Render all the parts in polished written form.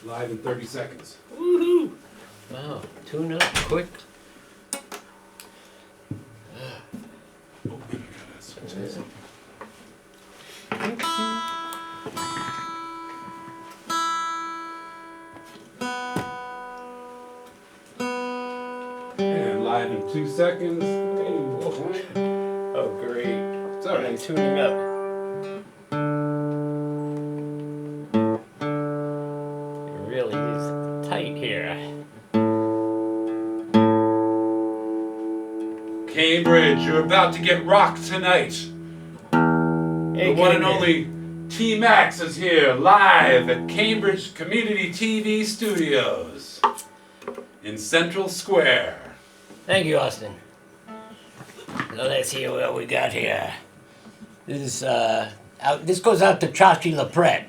Live in 30 seconds. Woohoo! Wow, tune up quick. Oh, I gotta switch this. And live in 2 seconds. Oh, great. It's all I'm right. tuning up. It really is tight here. Cambridge, you're about to get rocked tonight. Hey, The one and Cambridge. only T-Max is here, live at Cambridge Community TV Studios in Central Square. Thank you, Austin. So let's see what we got here. This is this goes out to Chachi LaPret.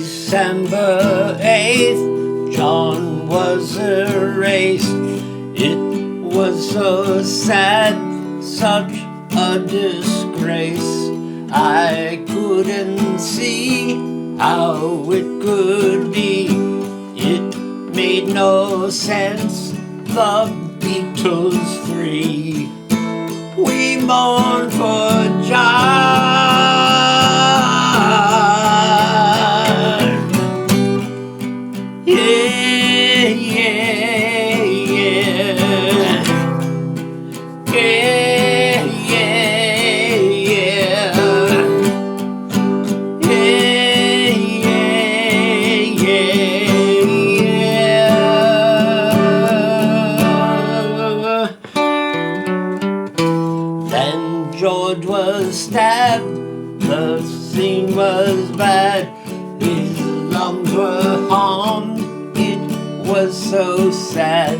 December 8th, John was erased. It was so sad, such a disgrace. I couldn't see how it could be. It made no sense, the Beatles 3. We mourn for John. Yeah, yeah, yeah. Yeah, yeah, yeah. Yeah, yeah, yeah. Then George was stabbed, the scene was bad, his lungs were harmed, it was so sad.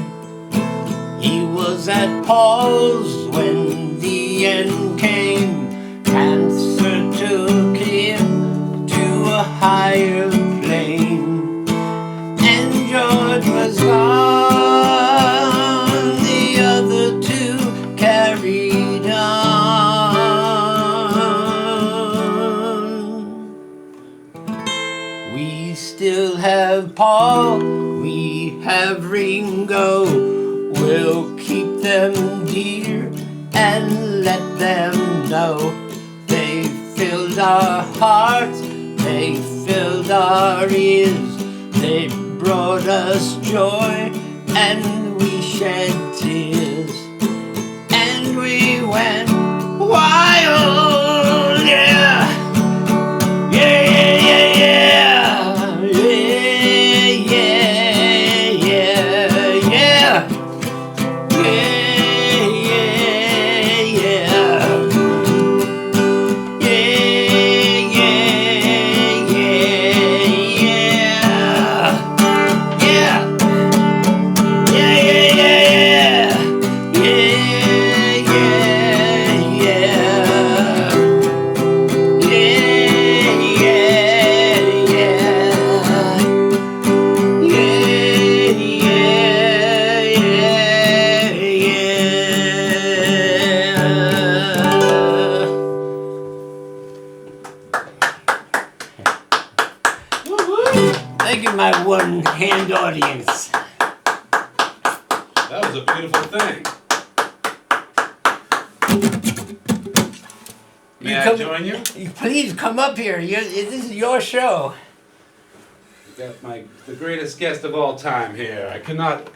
He was at Paul's when the end came, cancer took him to a higher plane, and George was gone, the other two carried on. We still have Paul, we have Ringo, we'll keep them dear and let them know they filled our hearts, they filled our ears, they brought us joy and we shed tears, and we went wild, yeah, yeah, yeah, yeah, yeah, yeah, yeah, yeah. Thank you, my one-hand audience. That was a beautiful thing. May I join you? Please come up here. This is your show. You got the greatest guest of all time here. I cannot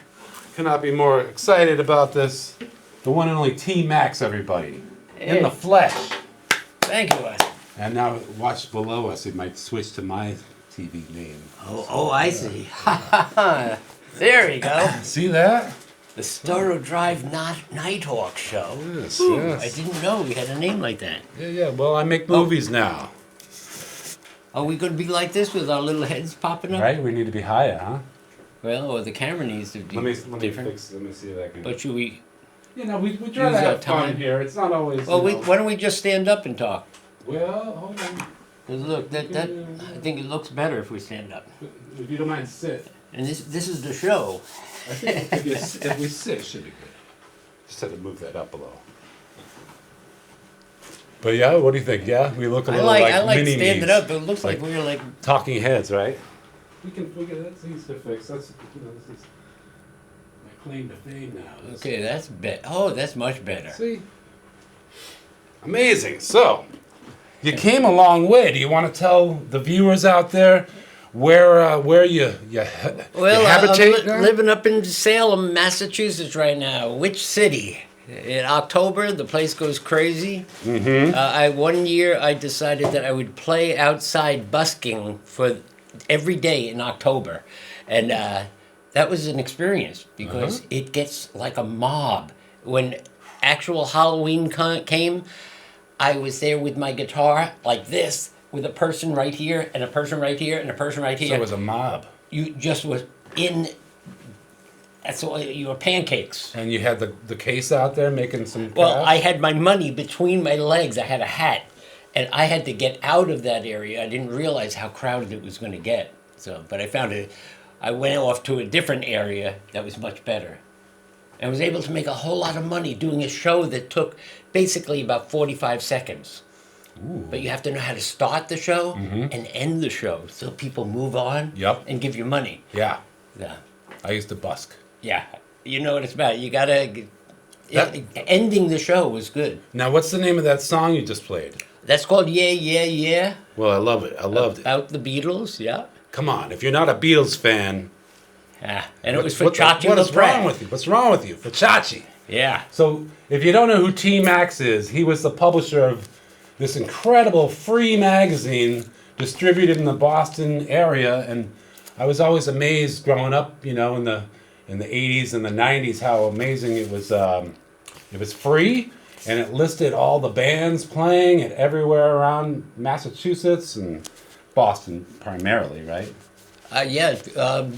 be more excited about this. The one and only T-Max, everybody. Hey. In the flesh. Thank you. And now watch below us. It might switch to my TV name. Oh, I see. There you go. See that? The Storrow Drive Nighthawk Show. Yes, Ooh, yes. I didn't know we had a name like that. Yeah. Well, I make movies now. Are we going to be like this with our little heads popping up? Right? We need to be higher, huh? Well, or the camera needs to be Let me different. fix. Let me see if I can. But should we? You know, we try Use to our have fun time. here. It's not always. Well, you know, why don't we just stand up and talk? Well, hold on. 'Cause look, that I think it looks better if we stand up. If you don't mind, sit. And this is the show. I think if we sit, it should be good. Just had to move that up a little. But yeah, what do you think? Yeah, we look a little I like mini standing me's. up, but it looks like we're like. Talking heads, right? We can that's easy to fix. That's this is my claim to fame now. Okay, that's better. Oh, that's much better. See? Amazing. So, you came a long way. Do you want to tell the viewers out there where you habitate? I'm living up in Salem, Massachusetts right now. Which city? In October, the place goes crazy. Mm-hmm. One year I decided that I would play outside busking for every day in October, and that was an experience because it gets like a mob. When actual Halloween came, I was there with my guitar like this, with a person right here and a person right here and a person right here. So it was a mob. You just was in. That's all. You were pancakes. And you had the case out there making some. Well, crafts? I had my money between my legs. I had a hat, and I had to get out of that area. I didn't realize how crowded it was going to get. So, but I found it. I went off to a different area that was much better, and was able to make a whole lot of money doing a show that took basically about 45 seconds. Ooh. But you have to know how to start the show and end the show so people move on and give you money. Yeah. Yeah. I used to busk. Yeah. You know what it's about. You gotta. Ending the show was good. Now, what's the name of that song you just played? That's called Yeah, Yeah, Yeah. Well, I love it. I loved it. About the Beatles, yeah. Come on, if you're not a Beatles fan, Yeah. And it was for what Chachi is wrong with you? What's wrong with you? For Chachi. Yeah. So, if you don't know who T Max is, he was the publisher of this incredible free magazine distributed in the Boston area, and I was always amazed growing up, in the 80s and the 90s, how amazing it was. It was free, and it listed all the bands playing it everywhere around Massachusetts and Boston primarily, right?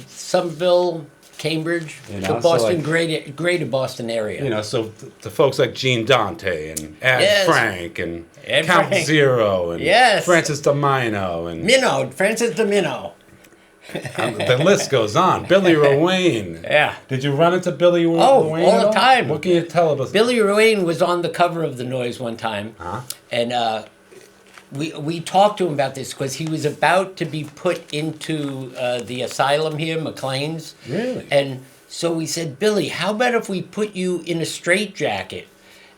Somerville, Cambridge, the Boston, greater Boston area. So the folks like Gene Dante and Ed Frank and Ed Count Frank. Zero and Francis DeMino and Francis DeMino. the list goes on. Billy Rowan. Yeah. Did you run into Billy Rowan? All the time. What can you tell us? Billy Rowan was on the cover of The Noise one time, and we talked to him about this because he was about to be put into the asylum here, McLean's. Really? And so we said, Billy, how about if we put you in a straitjacket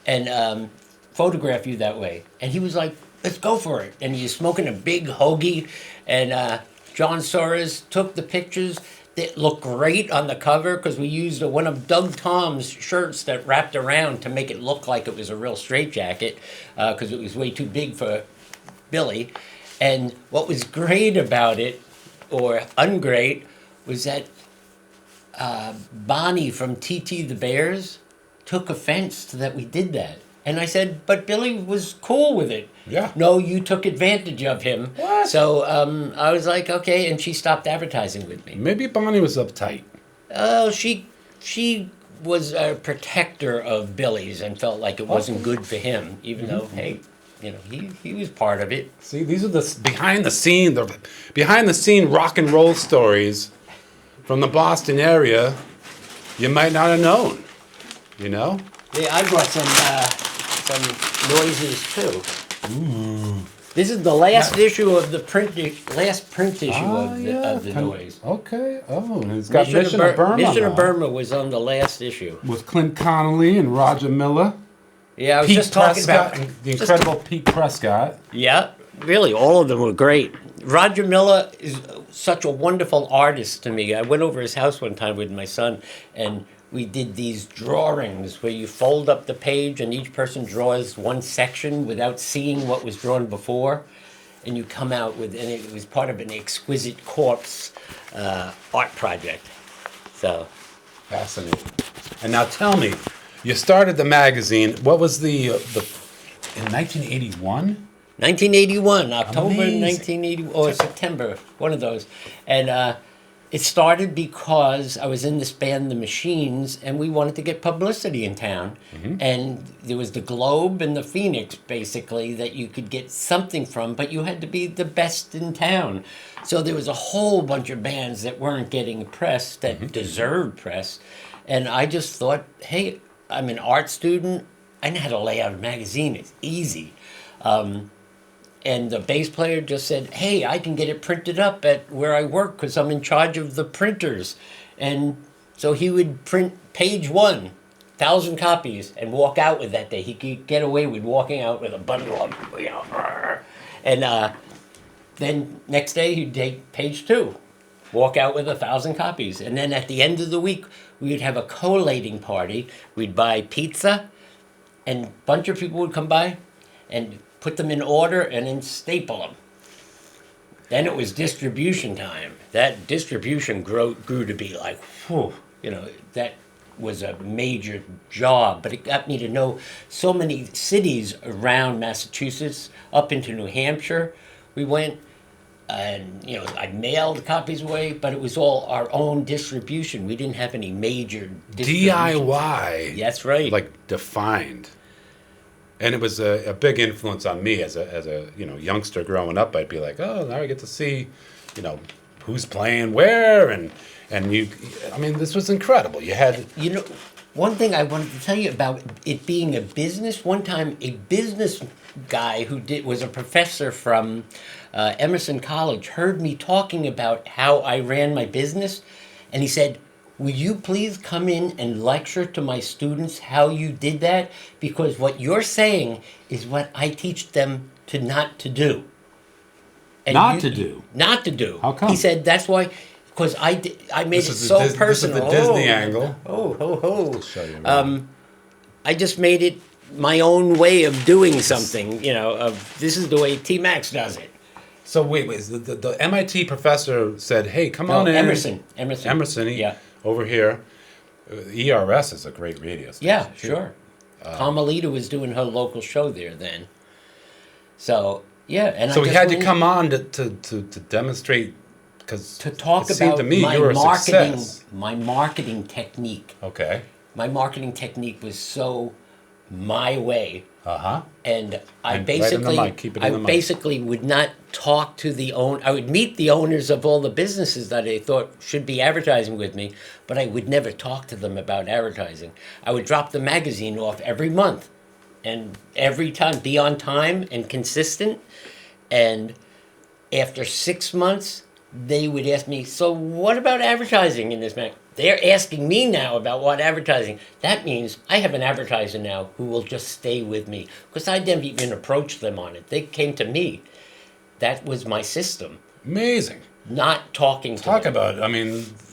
and photograph you that way? And he was like, let's go for it. And he's smoking a big hoagie, and John Soros took the pictures that looked great on the cover because we used one of Doug Tom's shirts that wrapped around to make it look like it was a real straitjacket because it was way too big for Billy. And what was great about it, or ungreat, was that Bonnie from TT the Bears took offense to that we did that. And I said, but Billy was cool with it. Yeah. No, you took advantage of him. What? So I was like, okay, and she stopped advertising with me. Maybe Bonnie was uptight. Oh, she was a protector of Billy's and felt like it wasn't good for him, even though, hey, he was part of it. See, these are the behind the scene rock and roll stories from the Boston area you might not have known. Yeah, I brought some noises too. Ooh. This is the last issue of the print issue of the Noise. Okay. Oh, and it's got Mission of Burma. Mission of Burma was on the last issue With Clint Connolly and Roger Miller. Yeah, I was Pete just talking Prescott, about the incredible Pete Prescott. Yeah, really, all of them were great. Roger Miller is such a wonderful artist to me. I went over his house one time with my son, and we did these drawings where you fold up the page and each person draws one section without seeing what was drawn before, and you come out with, and it was part of an exquisite corpse art project. So Fascinating. And now tell me, you started the magazine. What was the in 1981? 1981, October Amazing. 1980 or September, one of those, and It started because I was in this band, The Machines, and we wanted to get publicity in town. And there was the Globe and the Phoenix, basically, that you could get something from, but you had to be the best in town. So there was a whole bunch of bands that weren't getting press, that deserved press. And I just thought, hey, I'm an art student. I know how to lay out a magazine. It's easy. And the bass player just said, hey, I can get it printed up at where I work because I'm in charge of the printers. And so he would print page 1, 1,000 copies, and walk out with that day. He could get away with walking out with a bundle of, and then next day he'd take page 2, walk out with 1,000 copies. And then at the end of the week, we would have a collating party. We'd buy pizza, and a bunch of people would come by and put them in order and then staple them. Then it was distribution time. That distribution grew to be like, whew, that was a major job. But it got me to know so many cities around Massachusetts, up into New Hampshire. We went, and I mailed copies away, but it was all our own distribution. We didn't have any major distribution. DIY. That's right. Like defined. And it was a big influence on me as a youngster growing up. I'd be like, oh, now I get to see, who's playing where, and this was incredible. You had, one thing I wanted to tell you about it being a business. One time, a business guy who was a professor from Emerson College heard me talking about how I ran my business, and he said, will you please come in and lecture to my students how you did that? Because what you're saying is what I teach them not to do. And not to do? Not to do. How come? He said, that's why, because I made it so personal. This is the Disney angle. Oh. Show you I just made it my own way of doing something, this is the way T-Max does it. So wait, the MIT professor said, hey, come on in. Emerson, yeah. Over here. ERS is a great radio station. Yeah, sure. Carmelita was doing her local show there then. So, yeah. And so he had to come on to demonstrate, because to talk about my marketing technique. Okay. My marketing technique was so my way. Uh-huh. And I Right in the mic. Keep it in the mic. basically would not talk to the owner. I would meet the owners of all the businesses that I thought should be advertising with me, but I would never talk to them about advertising. I would drop the magazine off every month, and every time be on time and consistent. And after 6 months, they would ask me, so what about advertising in this magazine? They're asking me now about what advertising. That means I have an advertiser now who will just stay with me, because I didn't even approach them on it. They came to me. That was my system. Amazing. Not talking to them. Talk about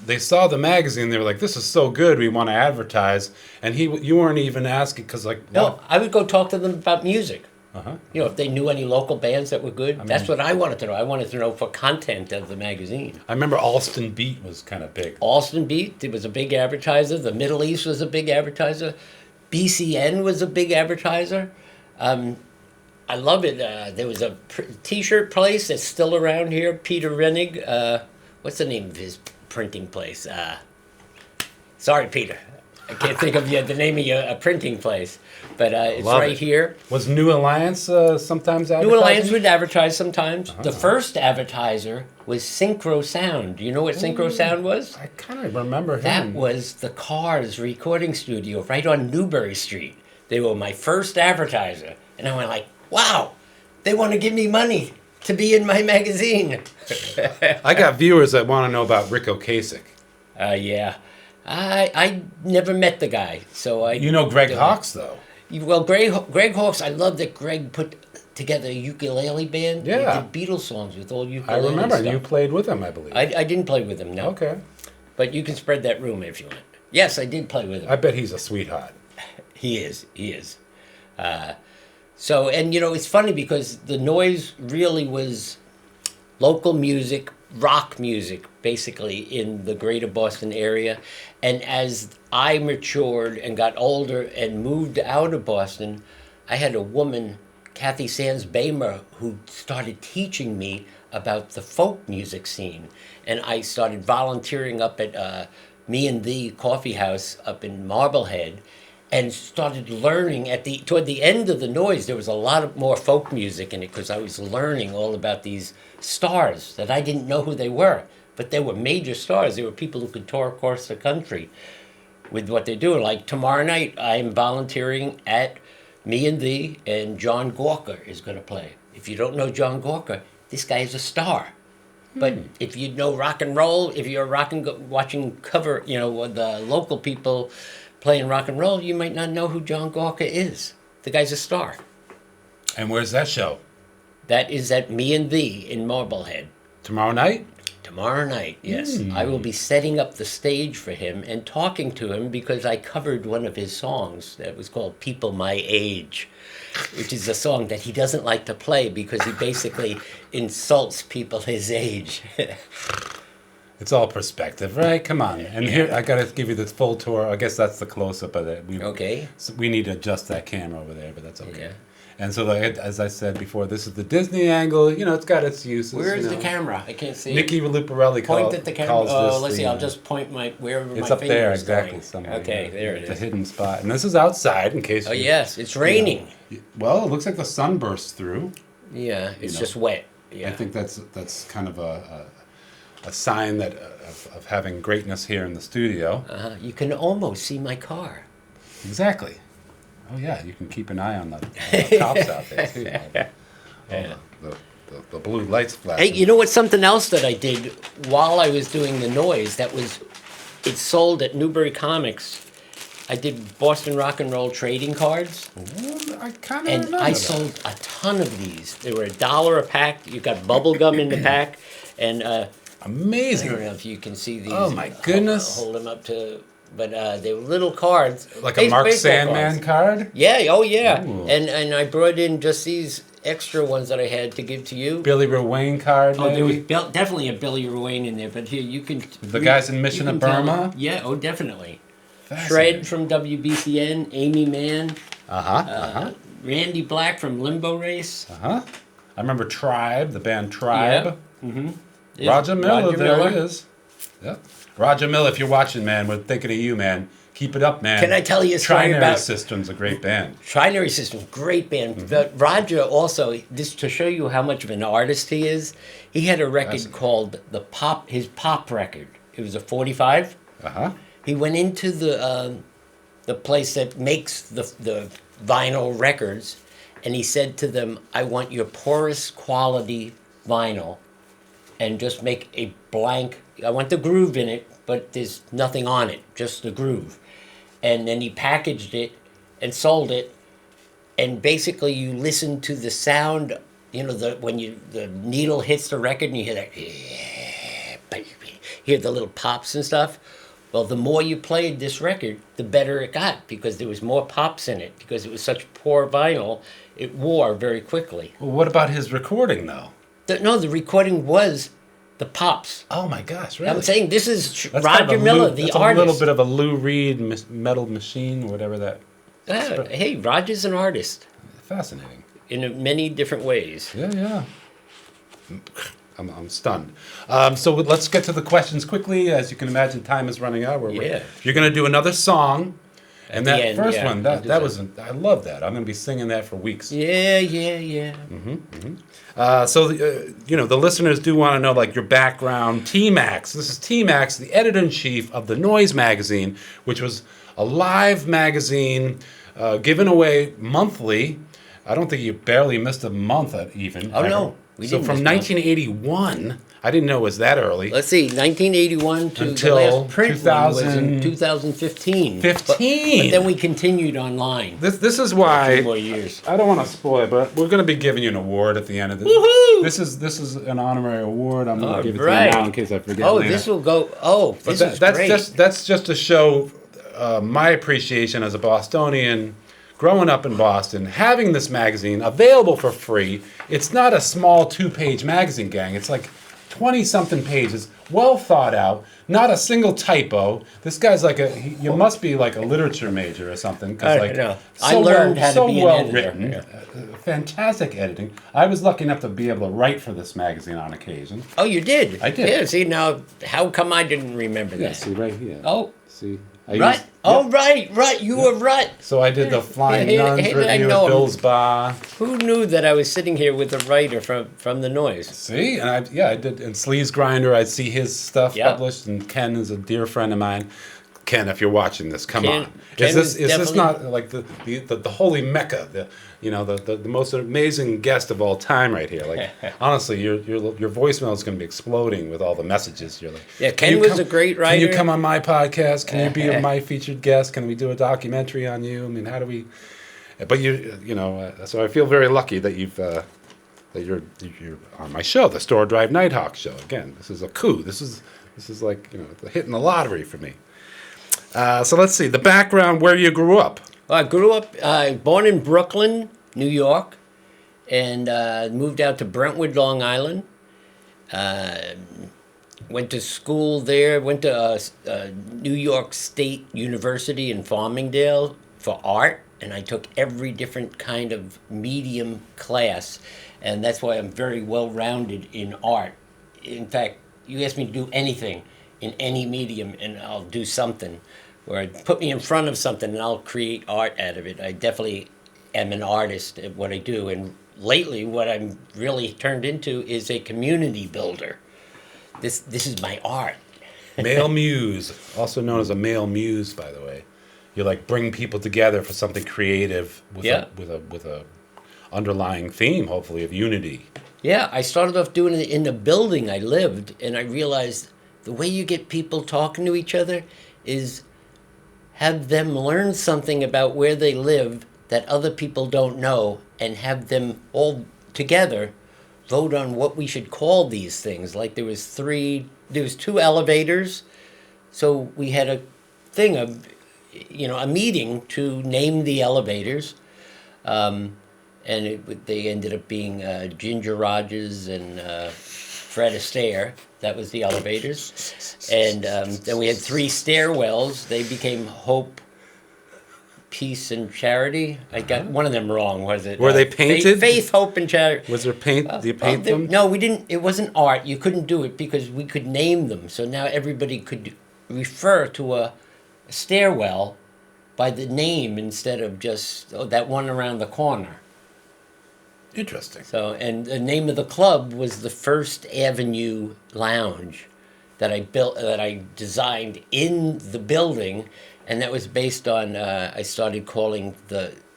they saw the magazine. They were like, this is so good. We want to advertise. And you weren't even asking because No, I would go talk to them about music. Uh-huh. If they knew any local bands that were good. That's what I wanted to know. I wanted to know for content of the magazine. I remember Alston Beat was kind of big. Alston Beat, it was a big advertiser. The Middle East was a big advertiser. BCN was a big advertiser. I love it. There was a T-shirt place that's still around here. Peter Rennig. What's the name of his printing place? Sorry, Peter. I can't think of the name of your printing place, but it's right here. Was New Alliance sometimes advertising? New Alliance would advertise sometimes. Uh-huh. The first advertiser was Synchro Sound. Do you know what Synchro Sound was? I kind of remember him. That was the Cars recording studio right on Newbury Street. They were my first advertiser, and I went like, wow, they want to give me money to be in my magazine. I got viewers that want to know about Rick Ocasek. Yeah. I never met the guy, so I... You know Greg Hawkes, though. Well, Greg Hawkes, I love that Greg put together a ukulele band. Yeah. He did Beatles songs with all ukulele I remember, stuff. and you played with him, I believe. I didn't play with him, no. Okay. But you can spread that room if you want. Yes, I did play with him. I bet he's a sweetheart. He is. So, and it's funny because the noise really was local music, rock music, basically, in the greater Boston area. And as I matured and got older and moved out of Boston, I had a woman, Kathy Sands Bamer, who started teaching me about the folk music scene. And I started volunteering up at Me and the Coffee House up in Marblehead, and started learning toward the end of the noise. There was a lot of more folk music in it because I was learning all about these stars that I didn't know who they were, but they were major stars. They were people who could tour across the country with what they're doing. Like tomorrow night, I'm volunteering at Me and Thee, and John Gawker is going to play. If you don't know John Gawker, this guy is a star. But if you know rock and roll, if you're watching cover, the local people playing rock and roll, you might not know who John Gawker is. The guy's a star. And where's that show? That is at Me and Thee in Marblehead. Tomorrow night? Tomorrow night, yes. I will be setting up the stage for him and talking to him because I covered one of his songs that was called People My Age, which is a song that he doesn't like to play because he basically insults people his age. It's all perspective, right? Come on. And here, I got to give you this full tour. I guess that's the close-up of it. Okay. So we need to adjust that camera over there, but that's okay. Yeah. And so, as I said before, this is the Disney angle. It's got its uses. Where is the camera? I can't see. Nicky Luparelli Point at the camera. calls Oh, this let's see. the, I'll just point wherever my It's finger up there, is exactly, going. somewhere. Okay, there it It's is. a hidden spot. And this is outside, in case Oh, yes. It's raining. Well, it looks like the sun burst through. Yeah, it's just wet. Yeah. I think that's kind of a sign that of having greatness here in the studio. You can almost see my car. Exactly. Oh yeah, you can keep an eye on the cops out there too. The blue lights flashing. Hey, you know what's something else that I did while I was doing the noise it sold at Newbury Comics. I did Boston Rock and Roll trading cards. Ooh, I kind of And remember I that. sold a ton of these. They were $1 a pack. You got bubble gum in the pack. And I Amazing. don't know if you can see these. Oh, my goodness. Hold them up to... But they were little cards. Like a Mark baseball Sandman cards. card? Yeah, oh yeah. Ooh. And I brought in just these extra ones that I had to give to you. Billy Ruane card, Oh, there was maybe? definitely a Billy Ruane in there, but here you can... The guys in Mission you of can tell- Burma? Yeah, oh, definitely. Fascinating. Shred from WBCN, Amy Mann, Randy Black from Limbo Race. I remember Tribe, the band Tribe. There's Roger Miller, Roger there Miller. he is. Yep. Roger Miller, if you're watching, man, we're thinking of you, man. Keep it up, man. Can I tell you a story Trinary about... System's a great band. Trinary System, great band. But Roger also, this to show you how much of an artist he is, he had a record called his pop record. It was a 45. He went into the place that makes the vinyl records, and he said to them, I want your poorest quality vinyl, and just make a blank, I want the groove in it, but there's nothing on it, just the groove. And then he packaged it and sold it, and basically you listen to the sound, when the needle hits the record and you hear that, yeah, baby, hear the little pops and stuff. Well, the more you played this record, the better it got because there was more pops in it. Because it was such poor vinyl, it wore very quickly. Well, what about his recording, though? The recording was the pops. Oh, my gosh, really? I'm saying this is That's Roger kind of a Miller, Lou, the that's artist. a little bit of a Lou Reed metal machine, whatever that... Hey, Roger's an artist Fascinating. in many different ways. Yeah. I'm stunned. So let's get to the questions quickly. As you can imagine, time is running out. You're going to do another song. And the that end, first yeah, one, I'll do that was, I love that. I'm going to be singing that for weeks. Yeah. The listeners do want to know, like, your background. T-Max. This is T-Max, the editor-in-chief of The Noise magazine, which was a live magazine given away monthly. I don't think you barely missed a month even. Oh, no. So from 1981, I didn't know it was that early. Let's see, 1981 to Until the last print 2000 one was in 2015. 15. But then we continued online. This is A why few more years. I don't want to spoil, but we're going to be giving you an award at the end of this. Woohoo! This is an honorary award. I'm going to give it to Right. you now in case I forget. Oh, later. this will go. Oh, But this is that's great. that's just to show my appreciation as a Bostonian, growing up in Boston, having this magazine available for free. It's not a small 2-page magazine, gang. It's like 20-something pages, well thought out, not a single typo. This guy's like you must be like a literature major or something, because like know. so I learned well, how to so be an well editor. written, fantastic editing. I was lucky enough to be able to write for this magazine on occasion. Oh, you did? I did. Yeah, see, now, how come I didn't remember Yeah, that? see right here. Oh, See, right. Oh, right. You were right. So I did the Flying Here- Nuns here I review know at him. Bill's Bar. Who knew that I was sitting here with a writer from The Noise? See, and I did. And Sleaze Grinder, I'd see his stuff Yeah. published. And Ken is a dear friend of mine. Ken, if you're watching this, come Ken- on. Ken Is this is is this definitely- not like the holy mecca? The most amazing guest of all time right here. Like honestly, your voicemail is going to be exploding with all the messages. You're like, Yeah, "Can Ken you was come- a great Can you writer." come on my podcast? Can you be my featured guest? Can we do a documentary on you? I mean, how do we? But so I feel very lucky that that you're on my show, the Store Drive Nighthawk show. Again, this is a coup. This is like hitting the lottery for me. So let's see the background where you grew up. Well, I grew up, born in Brooklyn, New York, and moved out to Brentwood, Long Island. Went to school there, went to New York State University in Farmingdale for art, and I took every different kind of medium class, and that's why I'm very well-rounded in art. In fact, you ask me to do anything in any medium, and I'll do something. Or put me in front of something, and I'll create art out of it. I definitely am an artist at what I do, and lately, what I'm really turned into is a community builder. This is my art. Male muse, also known as a male muse, by the way. You like bring people together for something creative with Yeah. with a underlying theme, hopefully, of unity. Yeah, I started off doing it in the building I lived, and I realized the way you get people talking to each other is have them learn something about where they live that other people don't know, and have them all together vote on what we should call these things. Like there was 2 elevators, so we had a thing of, a meeting to name the elevators, and they ended up being Ginger Rogers and Fred Astaire. That was the elevators. And then we had 3 stairwells. They became Hope, Peace, and Charity. I got one of them wrong, was it? Were they painted? Faith, Hope, and Charity. Was there paint? Do you paint them? No, we didn't. It wasn't art. You couldn't do it because we could name them. So now everybody could refer to a stairwell by the name instead of just that one around the corner. Interesting. So, and the name of the club was the First Avenue Lounge that I designed in the building, and that was based on, I started calling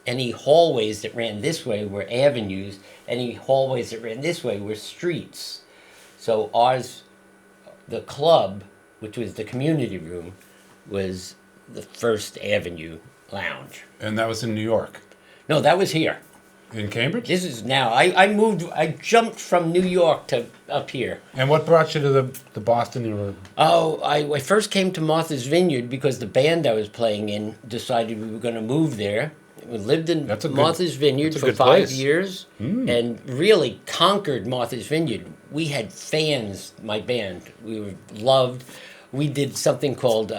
any hallways that ran this way were avenues, any hallways that ran this way were streets. So the club, which was the community room, was the First Avenue Lounge. And that was in New York? No, that was here. In Cambridge? This is now. I jumped from New York to up here. And what brought you to the Boston? Oh, I first came to Martha's Vineyard because the band I was playing in decided we were going to move there. We lived in Martha's Vineyard for 5 years and really conquered Martha's Vineyard. We had fans, my band. We were loved. We did something called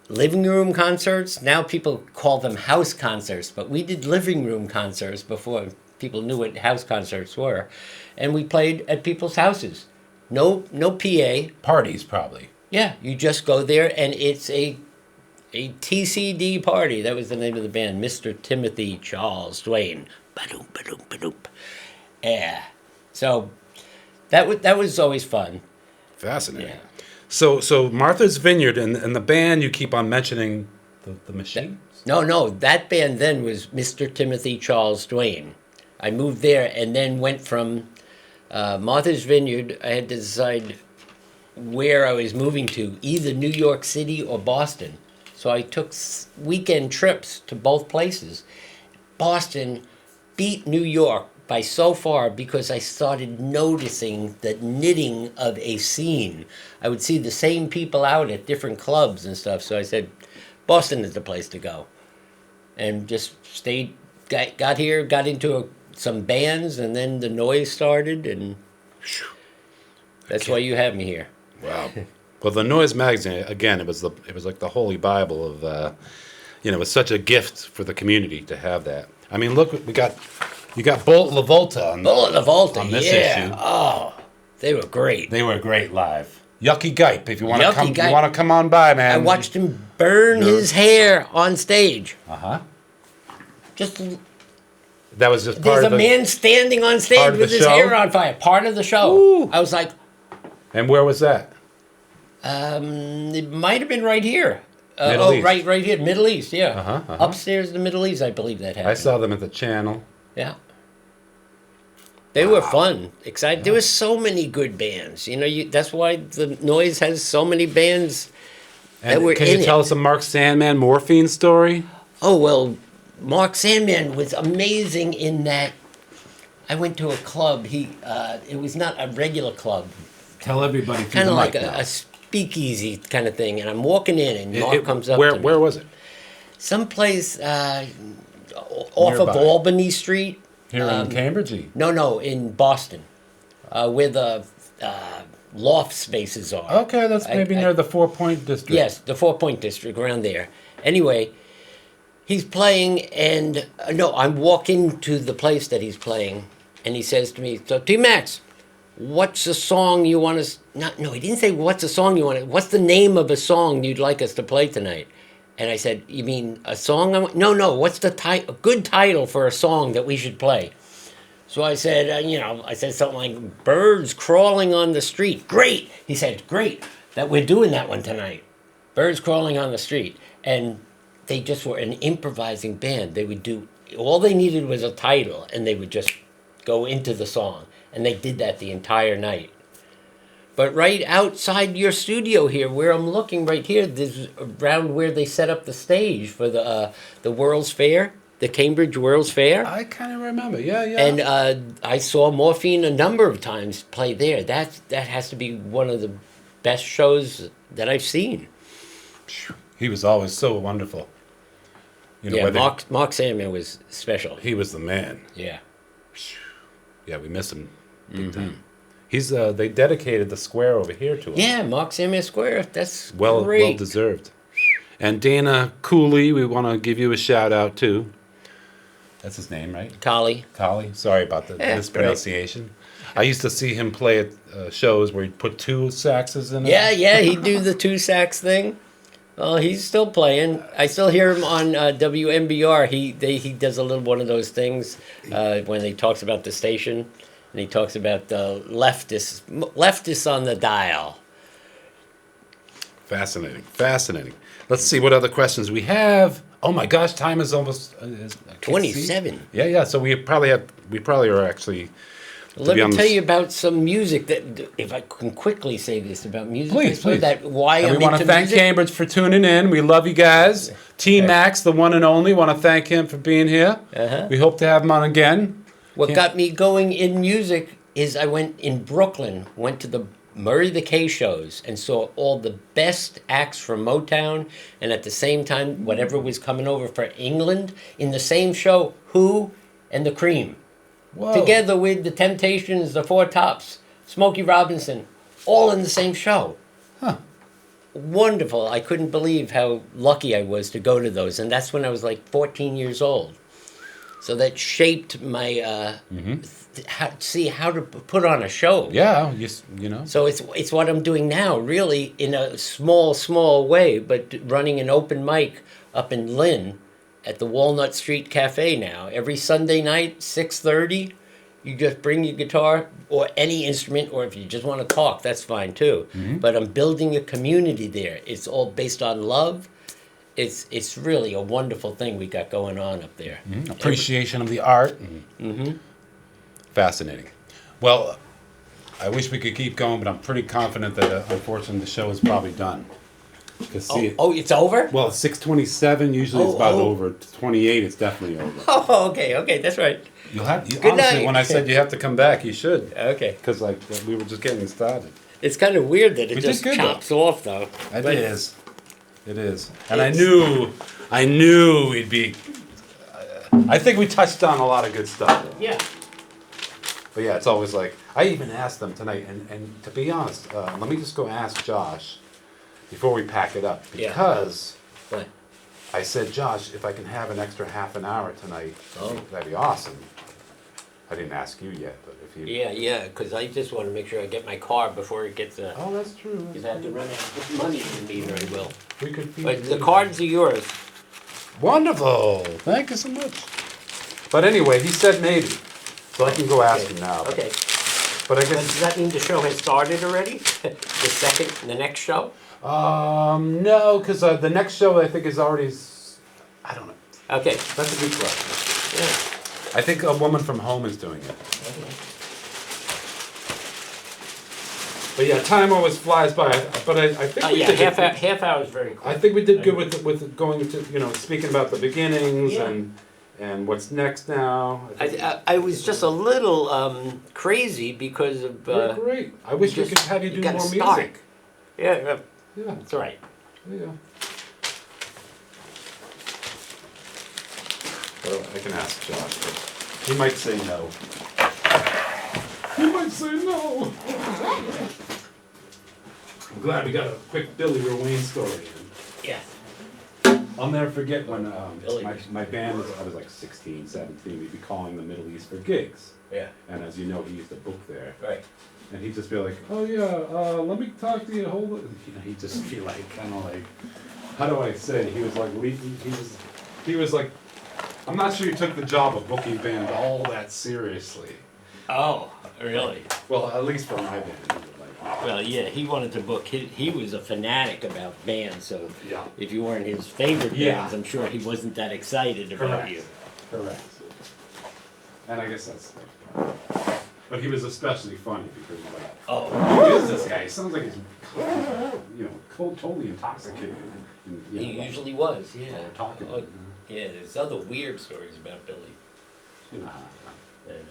living room concerts. Now people call them house concerts, but we did living room concerts before people knew what house concerts were. And we played at people's houses. No PA. Parties, probably. Yeah, you just go there and it's a TCD party. That was the name of the band, Mr. Timothy Charles Duane. Ba-doom, ba-doom, ba-doom. Yeah. So that was always fun. Fascinating. Yeah. So Martha's Vineyard and the band you keep on mentioning, the machine? No, that band then was Mr. Timothy Charles Duane. I moved there and then went from Martha's Vineyard. I had to decide where I was moving to, either New York City or Boston. So I took weekend trips to both places. Boston beat New York by so far because I started noticing the knitting of a scene. I would see the same people out at different clubs and stuff. So I said, Boston is the place to go. And just stayed, got here, got into some bands, and then the Noise started. And That's why you have me here. Wow. Well, the Noise magazine again. It was like the holy Bible of, it was such a gift for the community to have that. I mean, look, you got Bolt LaVolta Bullet LaVolta, on this yeah. issue. Oh, they were great. They were great live. Yucky Gipe, if you want to Yucky come, Gipe. you want to come on by, man. I watched him burn his hair on stage. Just That was just part there's of a the. man standing on part stage of with the his show? hair on fire. Part of the show. Ooh. I was like, And where was that? it might have been right here. Middle East. right here, Middle East, yeah. Uh-huh. Upstairs, the Middle East, I believe that happened. I saw them at the channel. Yeah. They were fun, exciting. There were so many good bands. That's why the Noise has so many bands that And were can in you tell it. us a Mark Sandman morphine story? Oh, well, Mark Sandman was amazing in that I went to a club. It was not a regular club, Tell everybody. through kind the of like mic now. a speakeasy kind of thing. And I'm walking in, and Mark comes up Where to me. where was it? Someplace off of Nearby. Albany Street. Here in Cambridge. No, in Boston, where the loft spaces are. Okay, that's maybe near the 4 Point district. Yes, the 4 Point District, around there. Anyway, he's playing, and no, I'm walking to the place that he's playing, and he says to me, "So, T-Max, what's a song you want us?" No, he didn't say what's a song you want. What's the name of a song you'd like us to play tonight? And I said, "You mean a song?" No. What's a good title for a song that we should play? So I said, I said something like "Birds Crawling on the Street." Great. He said, "Great that we're doing that one tonight." Birds Crawling on the Street, and they just were an improvising band. They would do all they needed was a title, and they would just go into the song, and they did that the entire night. But right outside your studio here, where I'm looking right here, this around where they set up the stage for the World's Fair, the Cambridge World's Fair. I kind of remember. Yeah. And I saw Morphine a number of times play there. That has to be one of the best shows that I've seen. He was always so wonderful. Mark Sandman was special. He was the man. Yeah. Yeah, we miss him big time. He's they dedicated the square over here to him. Yeah, Mark Sandman Square. That's Well great. deserved. And Dana Cooley, we want to give you a shout out too. That's his name, right? Collie. Collie. Sorry about the mispronunciation. I used to see him play at shows where he'd put two saxes in it. Yeah, he'd do the two sax thing. Well, he's still playing. I still hear him on WMBR. He does a little one of those things when he talks about the station, and he talks about the leftists on the dial. Fascinating. Let's see what other questions we have. Oh my gosh, time is almost I can't see. 27. Yeah. So we probably are actually. Let me tell you about some music that, if I can quickly say this about music. Please. That why And I'm we want to into thank music. Cambridge for tuning in. We love you guys. T-Max, the one and only, want to thank him for being here. We hope to have him on again. What got me going in music is I went in Brooklyn, went to the Murray the K shows, and saw all the best acts from Motown, and at the same time, whatever was coming over for England, in the same show, Who and the Cream. Whoa. Together with the Temptations, the Four Tops, Smokey Robinson, all in the same show. Wonderful. I couldn't believe how lucky I was to go to those, and that's when I was like 14 years old. So that shaped my how to put on a show. Yeah, you know. So it's what I'm doing now, really, in a small way, but running an open mic up in Lynn at the Walnut Street Cafe now. Every Sunday night, 6:30, you just bring your guitar or any instrument, or if you just want to talk, that's fine too. But I'm building a community there. It's all based on love. It's really a wonderful thing we got going on up there. Appreciation of the art. Fascinating. Well, I wish we could keep going, but I'm pretty confident that unfortunately the show is probably done. It's over? Well, it's 6:27. Usually it's about oh. over. 28, it's definitely over. Oh, okay, that's right. You'll have. Good Honestly, night. when I said you have to come back, you should. Okay. Because we were just getting started. It's kind of weird that it We just did good, chops off, though. It But is. And I knew we'd be. I think we touched on a lot of good stuff. Yeah. But yeah, it's always like, I even asked them tonight, and to be honest, let me just go ask Josh before we pack it up, Yeah. because But, I said, Josh, if I can have an extra half an hour tonight, Oh. that'd be awesome. I didn't ask you yet, but if you. yeah, because I just want to make sure I get my car before it gets, Oh, that's true. because I have to run out of money in the meter, I will. We could feed But you. the cards are yours. Wonderful. Thank you so much. But anyway, he said maybe, so I can go ask Okay. him now. Okay. But I But guess. does that mean the show has started already? The next show? No, because the next show I think is already. I don't know. Okay. That's a good question. Yeah. I think a woman from home is doing it. But yeah, time always flies by. But I think we Yeah, did half hour is very quick. I think we did good with going to speaking about the beginnings Yeah. and what's next now. think I was just a little crazy because of. you're great. I wish we could have you do gotta more start. music. Yeah, Yeah, that's right. yeah. Well, I can ask Josh, but he might say no. He might say no. I'm glad we got a quick Billy Wayne story in. Yeah. I'll never forget when Billy. my band was, I was like 16, 17, we'd be calling the Middle East for gigs. Yeah. And as you know, he used to book there. Right. And he'd just be like, oh yeah, let me talk to you, hold it. He'd just be like, kind of like, how do I say? He was like, he was like, I'm not sure he took the job of booking band all that seriously. Oh, really? Well, at least for my band. He was like, Well, yeah, he wanted to book. He was a fanatic about bands, so yeah. if you weren't his favorite Yeah. bands, I'm sure he wasn't that excited about Correct. you. Correct. And I guess that's. But he was especially funny because like, Oh, who is this guy? He sounds like he's, totally intoxicated. And, he usually was. Yeah. we're talking. Oh, yeah, there's other weird stories about Billy. You know. And,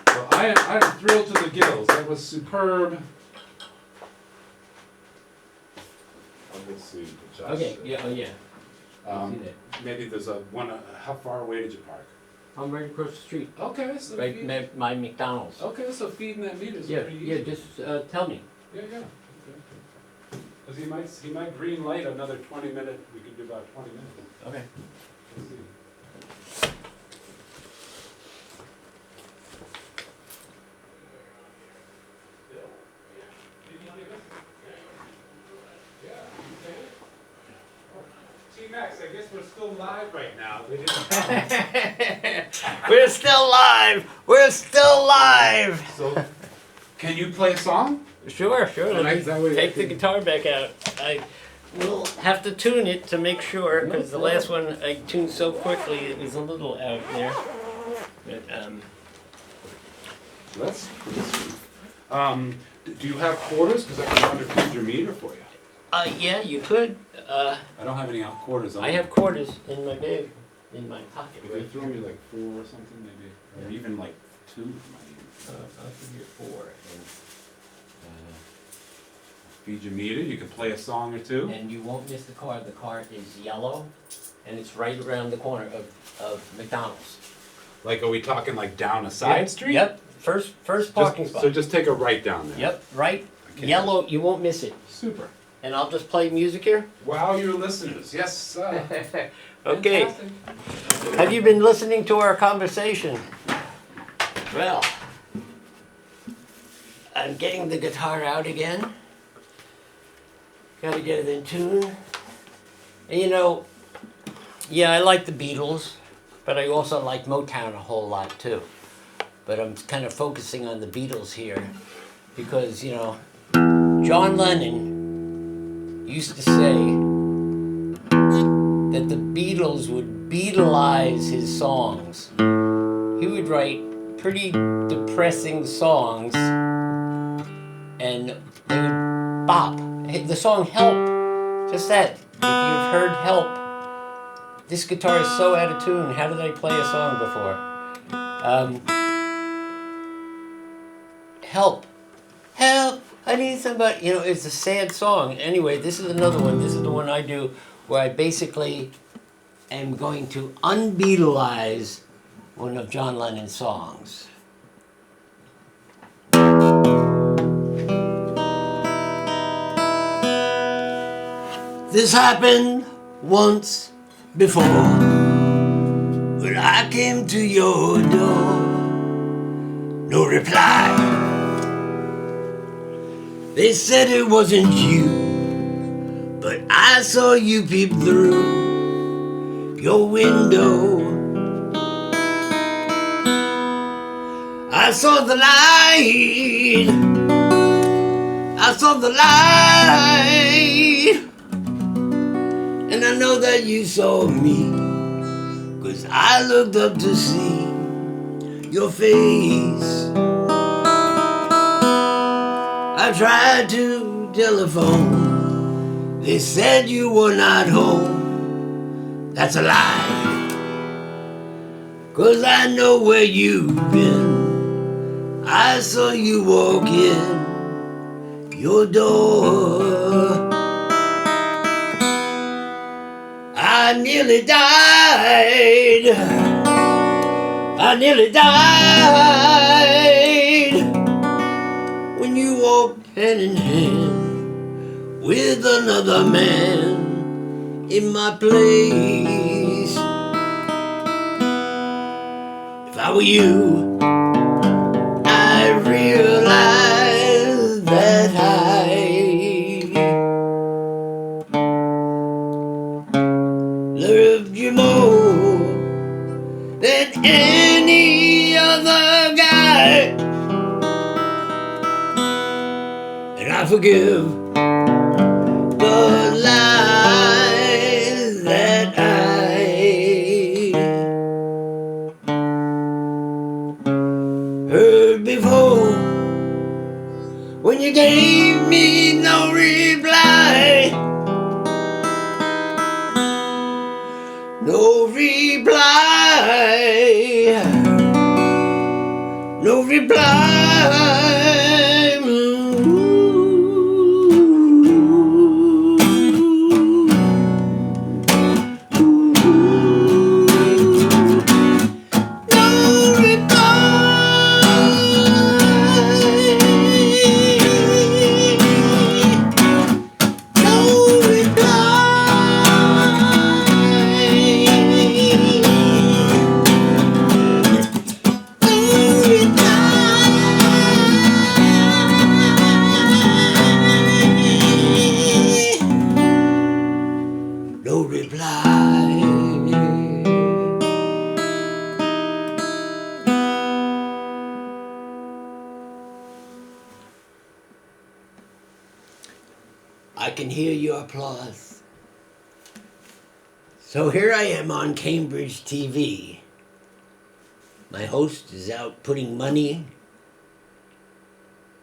Well, I'm thrilled to the gills. That was superb. Let's see. Josh. okay. Yeah. Oh, yeah. Um, See that. maybe there's a one. How far away did you park? I'm right across the street. Okay, so Right, my McDonald's. okay, so feeding that meat is Yeah. pretty easy. Yeah. Just tell me. Yeah, yeah. Because he might green light another 20 minutes. We could do about 20 minutes. Okay. Let's see. T-Max, I guess we're still live right now. They didn't We're still live. We're still live. So, can you play a song? Sure. Let me Is that what take the you- guitar back out. I will have to tune it to make sure, because the last one I tuned so quickly it was a little out there. But That's pretty sweet. Do you have quarters? Because I can underfeed your meter for you. yeah, you could. I don't have any quarters on I have quarters in my bag, in my pocket. If you throw me like 4 or something, maybe, or even like 2. might even- I'll give you 4. Feed your meter. You can play a song or two. And you won't miss the car. The car is yellow, and it's right around the corner of McDonald's. Like, are we talking like down a side street? Yep. First parking spot. So just take a right down there. Yep, right. Okay. Yellow, you won't miss it. Super. And I'll just play music here. Wow, your listeners. Yes. Okay. Fantastic. Have you been listening to our conversation? Well, I'm getting the guitar out again. Gotta get it in tune. And yeah, I like the Beatles, but I also like Motown a whole lot too. But I'm kind of focusing on the Beatles here because, John Lennon used to say that the Beatles would Beatleize his songs. He would write pretty depressing songs and they would bop. The song Help, just that. If you've heard Help, this guitar is so out of tune. How did I play a song before? Help, help, I need somebody. It's a sad song. Anyway, this is another one. This is the one I do where I basically am going to un-Beatleize one of John Lennon's songs. This happened once before when I came to your door. No reply. They said it wasn't you, but I saw you peep through your window. I saw the light. I saw the light. And I know that you saw me, 'cause I looked up to see your face. I tried to telephone. They said you were not home. That's a lie, 'cause I know where you've been. I saw you walk in your door. I nearly died. I nearly died when you walked hand in hand with another man in my place. If I were you, I'd realize that I loved you more than any other guy. And I forgive the lies that I heard before, when you gave me no reply. No reply. No reply. No reply. I can hear your applause. So here I am on Cambridge TV. My host is out putting money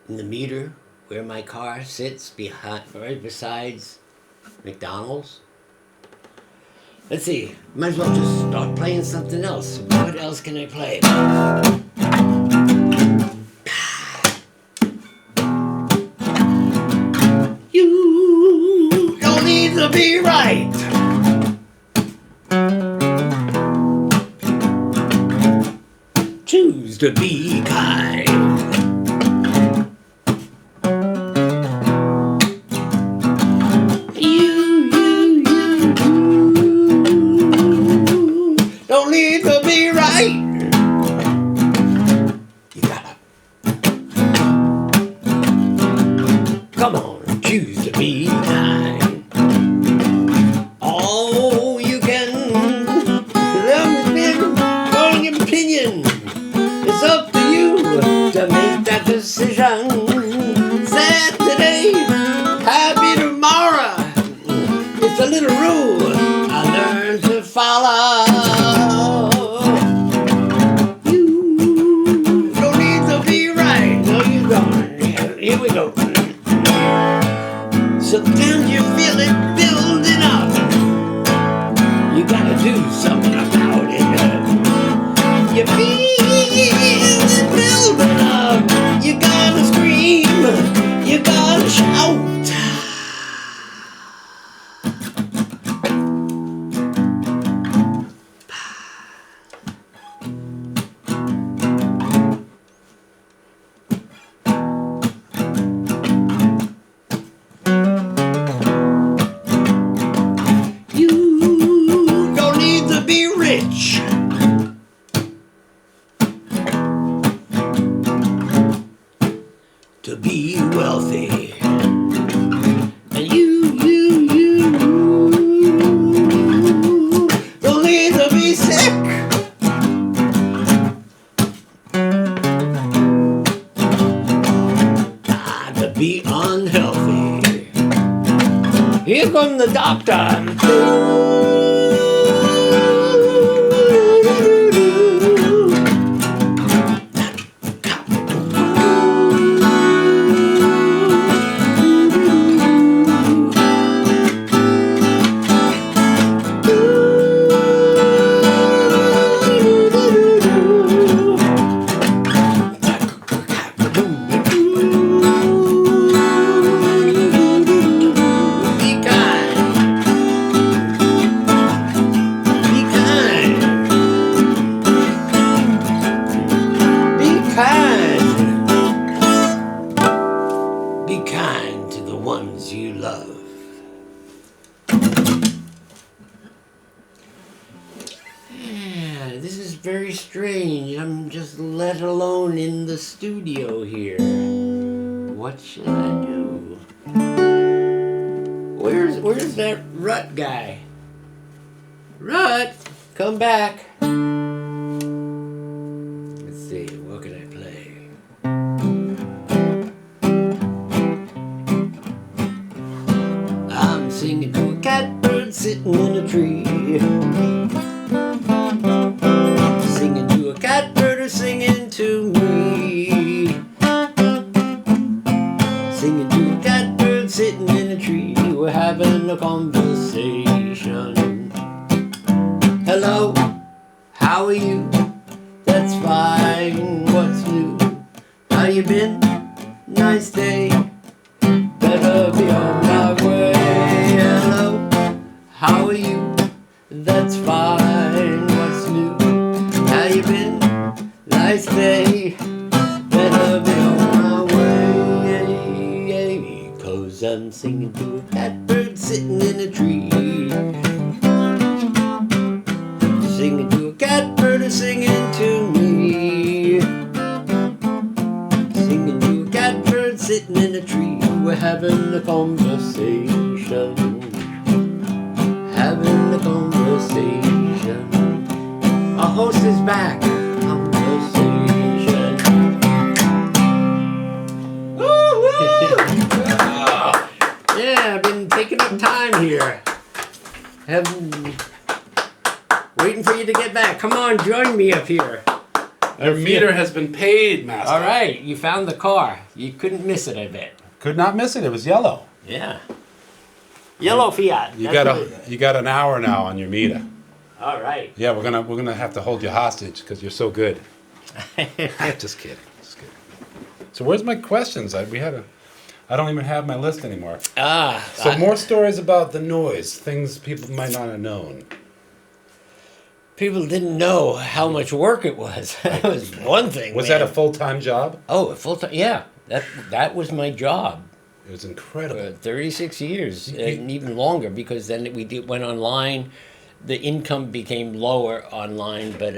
in the meter where my car sits behind, right besides McDonald's. Let's see, might as well just start playing something else. What else can I play? You don't need to be right. Choose to be kind. Don't need to be right. You gotta. Come on, choose to be kind. Oh, you can. Your opinion. It's up to you to make that decision. Sad today, happy tomorrow. It's a little rule I learned to follow. Here we go. Sometimes you feel it building up. You gotta do something about it. You feel it building up. You gotta scream. You gotta shout. Here comes the doctor. Be kind. Be kind. Be kind. Be kind to the ones you love. Yeah, this is very strange. I'm just let alone in the studio here. What should I do? Where's that Rut guy? Rut, come back. Let's see, what can I play? I'm singing to a catbird sitting in a tree. Singing to a catbird who's singing to me. Singing to a catbird sitting in a tree. We're having a conversation. Hello, how are you? That's fine, what's new? How you been? Nice day. Better be on my way. Hello, how are you? That's fine, what's new? How you been? Nice day. Better be on my way. 'Cause I'm singing to a catbird sitting in a tree. Singing to a catbird who's singing to me. Singing to a catbird sitting in a tree. We're having a conversation. Having a conversation. Our host is back. Conversation. Yeah, I've been taking up time here. Waiting for you to get back. Come on, join me up here. Your meter has been paid, Master. All right, you found the car. You couldn't miss it, I bet. Could not miss it. It was yellow. Yeah. Yellow Fiat. You That's got an hour now on your meter. All right. Yeah, we're gonna have to hold you hostage because you're so good. Just kidding. Just kidding. So where's my questions? I don't even have my list anymore. So more stories about the noise, things people might not have known. People didn't know how much work it was. That was one thing. Was man. that a full-time job? Oh, a full-time? Yeah. That was my job. It was incredible. 36 years and even longer, because then went online. The income became lower online, but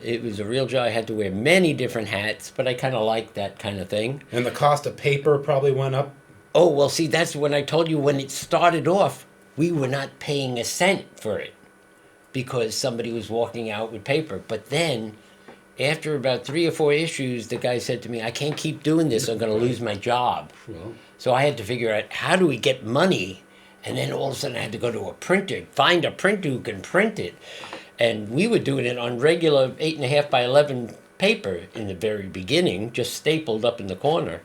it was a real job. I had to wear many different hats, but I kind of liked that kind of thing. And the cost of paper probably went up? Oh, well, see, that's when I told you when it started off, we were not paying a cent for it because somebody was walking out with paper. But then, after about 3 or 4 issues, the guy said to me, I can't keep doing this. I'm going to lose my job. Well, So I had to figure out, how do we get money? And then all of a sudden I had to go to a printer, find a printer who can print it. And we were doing it on regular 8.5 by 11 paper in the very beginning, just stapled up in the corner.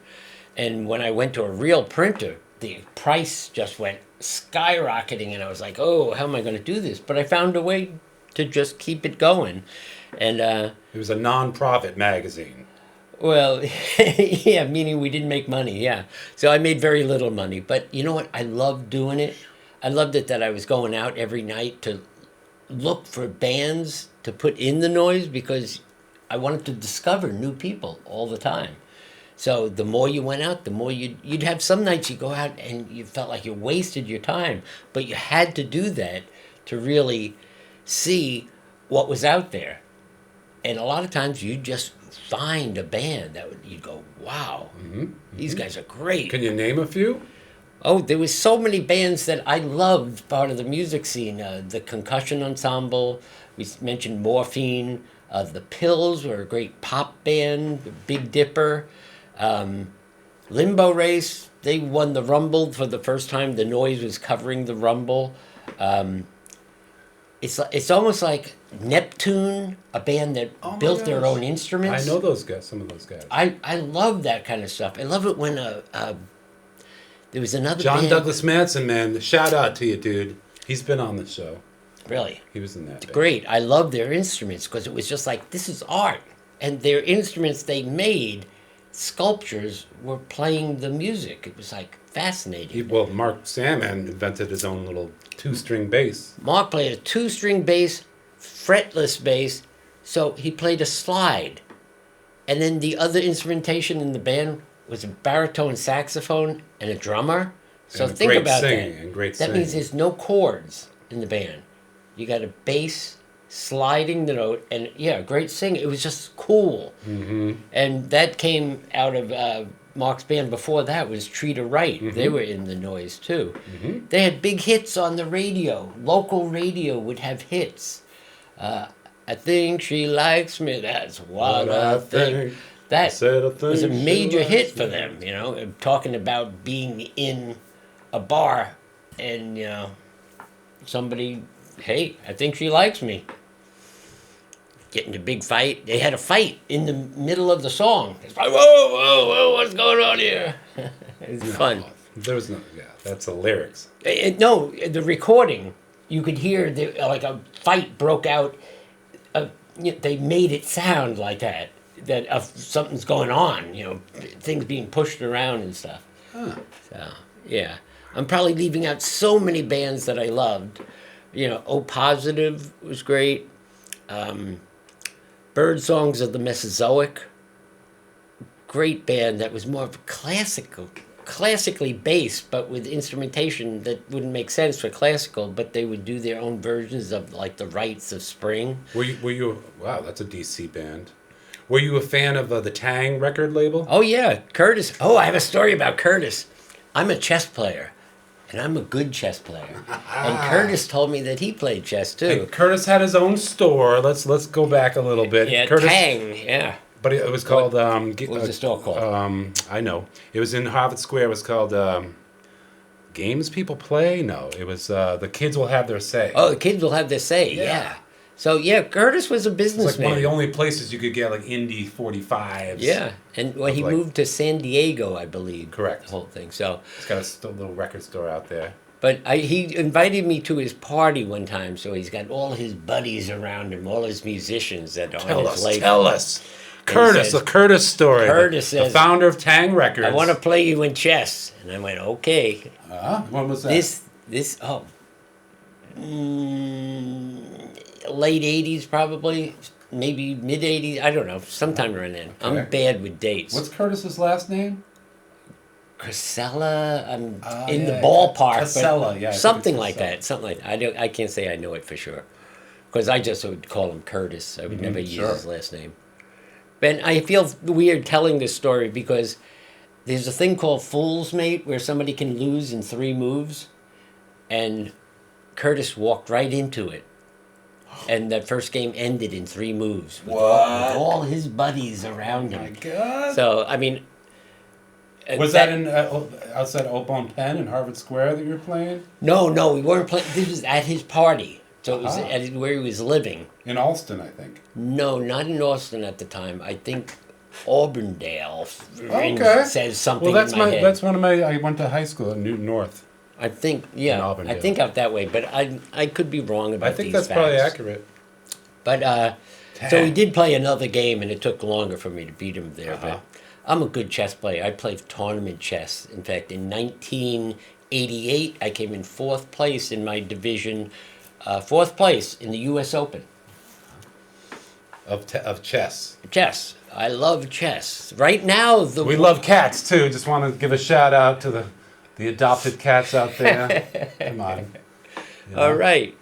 And when I went to a real printer, the price just went skyrocketing, and I was like, oh, how am I going to do this? But I found a way to just keep it going. And it was a non-profit magazine. well, yeah, meaning we didn't make money, yeah. So I made very little money. But you know what? I loved doing it. I loved it that I was going out every night to look for bands to put in the noise, because I wanted to discover new people all the time. So the more you went out, the more you'd have some nights you go out and you felt like you wasted your time, but you had to do that to really see what was out there. And a lot of times you just find a band that you'd go, wow, these guys are great. Can you name a few? Oh, there was so many bands that I loved, part of the music scene. The Concussion Ensemble, we mentioned Morphine. The Pills were a great pop band. Big Dipper. Limbo Race, they won the Rumble for the first time. The Noise was covering the Rumble. It's almost like Neptune, a band that Oh my built their gosh. own instruments. I know those guys. Some of those guys. I love that kind of stuff. I love it when there was another John band. Douglas Manson, man. Shout out to you, dude. He's been on the show. Really? He was in that. band. Great. I love their instruments because it was just like, this is art. And their instruments they made, sculptures, were playing the music. It was like fascinating. Well, Mark Salmon invented his own little 2-string bass. Mark played a 2-string bass, fretless bass, so he played a slide. And then the other instrumentation in the band was a baritone saxophone and a drummer. So And think great about singing, that. and great That means singing. there's no chords in the band. You got a bass sliding the note, and yeah, great singing. It was just cool. Mm-hmm. And that came out of Mark's band before that was Treat Her Right. Mm-hmm. They were in the Noise too. They had big hits on the radio. Local radio would have hits. I think she likes me. That's what I think. That Said I think was a she major likes hit for me. them. You know, talking about being in a bar and somebody, hey, I think she likes me. Getting a big fight. They had a fight in the middle of the song. It's like, whoa, what's going on here? It's fun. There was no. Yeah, that's the lyrics. No, the recording, you could hear like a fight broke out. They made it sound like that something's going on. Things being pushed around and stuff. Huh. So yeah, I'm probably leaving out so many bands that I loved. O Positive was great. Bird Songs of the Mesozoic. Great band that was more of a classically based, but with instrumentation that wouldn't make sense for classical, but they would do their own versions of like the Rites of Spring. Were you? Wow, that's a DC band. Were you a fan of the Tang record label? Oh yeah, Curtis. Oh, I have a story about Curtis. I'm a chess player, and I'm a good chess player. And Curtis told me that he played chess too. Hey, Curtis had his own store. Let's go back a little bit. Yeah, Curtis, Tang. Yeah. But it was called. What was the store called? I know. It was in Harvard Square. It was called Games People Play. No, it was The Kids Will Have Their Say. Oh, the kids will have their say. Yeah. So yeah, Curtis was a It's businessman. like one of the only places you could get like indie 45s. Yeah, and when he like- moved to San Diego, I believe. Correct. The whole thing. So, He's got a little record store out there. but he invited me to his party one time. So he's got all his buddies around him, all his musicians that are on his label. Tell us. Curtis, says- the Curtis story. Curtis the says- founder of Tang Records. I want to play you in chess, and I went, okay. When was that? Late '80s probably, maybe mid '80s. I don't know, sometime around then. I'm Okay. bad with dates. What's Curtis's last name? Casella, I'm in yeah, the ballpark. Casella, but yeah, I think something it's like Casella. that. Something like that. I can't say I know it for sure, because I just would call him Curtis. I would never use sure. his last name. But I feel weird telling this story because there's a thing called Fool's Mate where somebody can lose in 3 moves, and Curtis walked right into it. And that first game ended in 3 moves with all his buddies around Oh my him. God. So I mean, Was that in outside Open Pen in Harvard Square that you were playing? No, we weren't playing. This was at his party, so it was Ah. at where he was living. In Alston, I think. No, not in Austin at the time. I think Auburndale Okay. says something Well, that's in my my head. that's one of my. I went to high school in Newton North. I think, in yeah, Auburndale. I think out that way, but I could be wrong about I think these that's facts. probably accurate. But so he did play another game, and it took longer for me to beat him there. Uh-huh. But I'm a good chess player. I played tournament chess. In fact, in 1988, I came in 4th place in my division, 4th place in the U.S. Open. Of chess. Chess. I love chess. Right now, We love cats too. Just want to give a shout out to the adopted cats out there. Come on. You know? All right.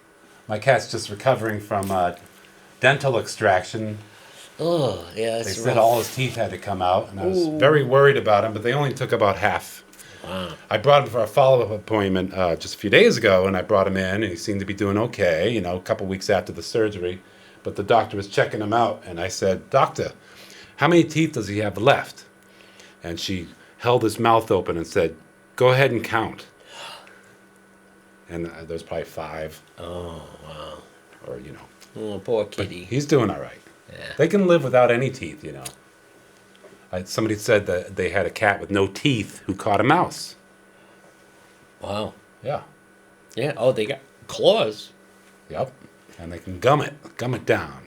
My cat's just recovering from dental extraction. Oh, yeah, They that's said rough. all his teeth had to come out, and I was Ooh. very worried about him, but they only took about half. Wow. I brought him for a follow-up appointment just a few days ago, and I brought him in, and he seemed to be doing okay, a couple weeks after the surgery. But the doctor was checking him out, and I said, "Doctor, how many teeth does he have left?" And she held his mouth open and said, Go ahead and count. And there's probably 5. Oh, wow. Or, you know. Oh, poor kitty. He's doing all right. Yeah. They can live without any teeth, you know. Somebody said that they had a cat with no teeth who caught a mouse. Wow. Yeah. Yeah. Oh, they got claws. Yep. And they can gum it down.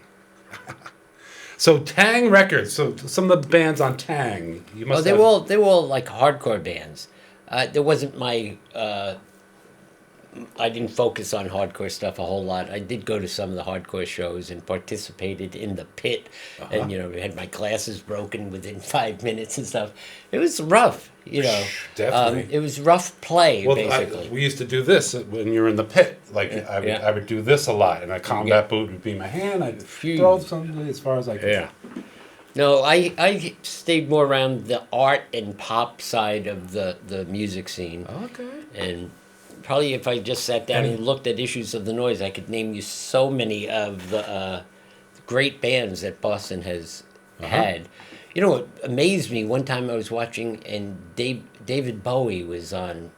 So Tang Records. So some of the bands on Tang, you must. Oh, they were all like hardcore bands. There wasn't my. I didn't focus on hardcore stuff a whole lot. I did go to some of the hardcore shows and participated in the pit, and had my glasses broken within 5 minutes and stuff. It was rough, Definitely. It was rough play, Well, basically. we used to do this when you're in the pit. Like I would do this a lot, and a combat boot would be my hand. I'd throw something as far as I could. Yeah. No, I stayed more around the art and pop side of the music scene. Okay. And probably if I just sat down and looked at Issues of the Noise, I could name you so many of the great bands that Boston has had. You know what amazed me? One time I was watching, and David Bowie was on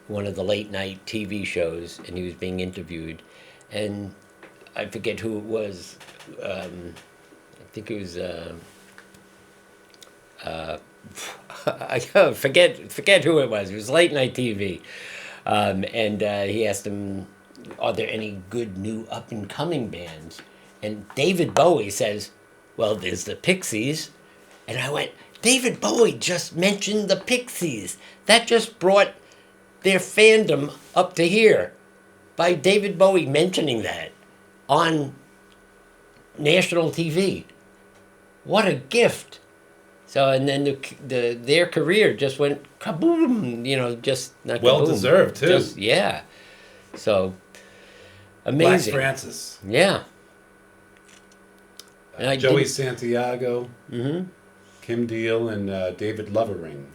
one of the late night TV shows, and he was being interviewed, and I forget who it was. I think it was. I forget who it was. It was late night TV. And he asked him, are there any good new up-and-coming bands? And David Bowie says, well, there's the Pixies. And I went, David Bowie just mentioned the Pixies. That just brought their fandom up to here by David Bowie mentioning that on national TV. What a gift. So, and then their career just went kaboom, just not Well kaboom, deserved, too. Just, yeah. So, amazing. Black Francis. Yeah. And Joey Santiago, Kim Deal, and David Lovering.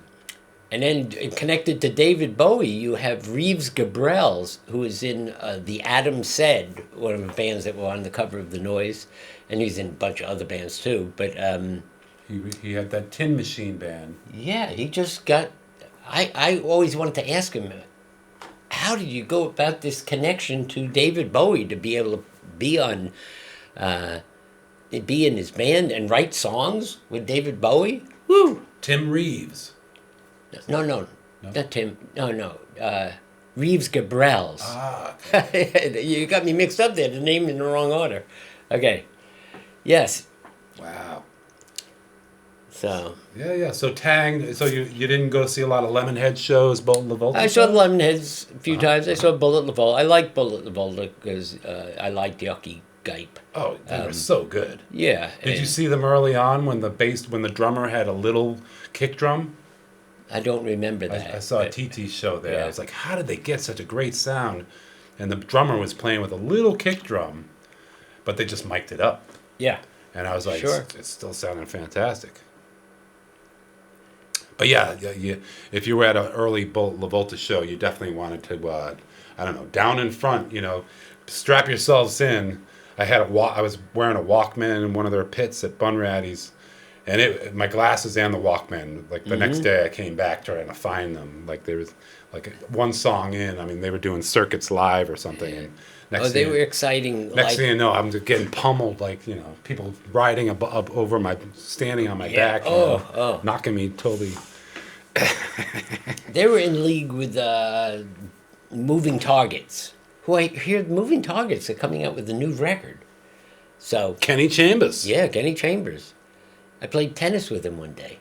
And then connected to David Bowie, you have Reeves Gabrels, who is in the Adam Said, one of the bands that were on the cover of The Noise. And he's in a bunch of other bands, too. But he had that Tin Machine band. yeah, he just got... I always wanted to ask him, how did you go about this connection to David Bowie to be able to be on... be in his band and write songs with David Bowie? Woo! Tim Reeves. No, not Tim. No. Reeves Gabrels. Ah. You got me mixed up there. The name in the wrong order. Okay. Yes. Wow. So. Yeah. So Tang. So you didn't go see a lot of Lemonhead shows, Bullet LaVolta? I saw the Lemonheads a few times. I saw Bullet LaVolta. I like Bullet LaVolta because I liked Yucky Gipe. Oh, they were so good. Yeah. Did you see them early on when the drummer had a little kick drum? I don't remember that. I saw a TT show there. Yeah. I was like, how did they get such a great sound? And the drummer was playing with a little kick drum, but they just mic'd it up. Yeah. And I was like, Sure. it's still sounding fantastic. But yeah, if you were at an early Bullet LaVolta show, you definitely wanted to, down in front, strap yourselves in. I was wearing a Walkman in one of their pits at Bunratty's, and my glasses and the Walkman. Like the next day, I came back trying to find them. Like there was like one song in. I mean, they were doing circuits live or something. And they were exciting. Next thing you know, I'm just getting pummeled. like people riding up over standing on my back. Knocking me totally. They were in league with Moving Targets. Who I hear Moving Targets are coming out with a new record. So Kenny Chambers. Yeah, Kenny Chambers. I played tennis with him one day.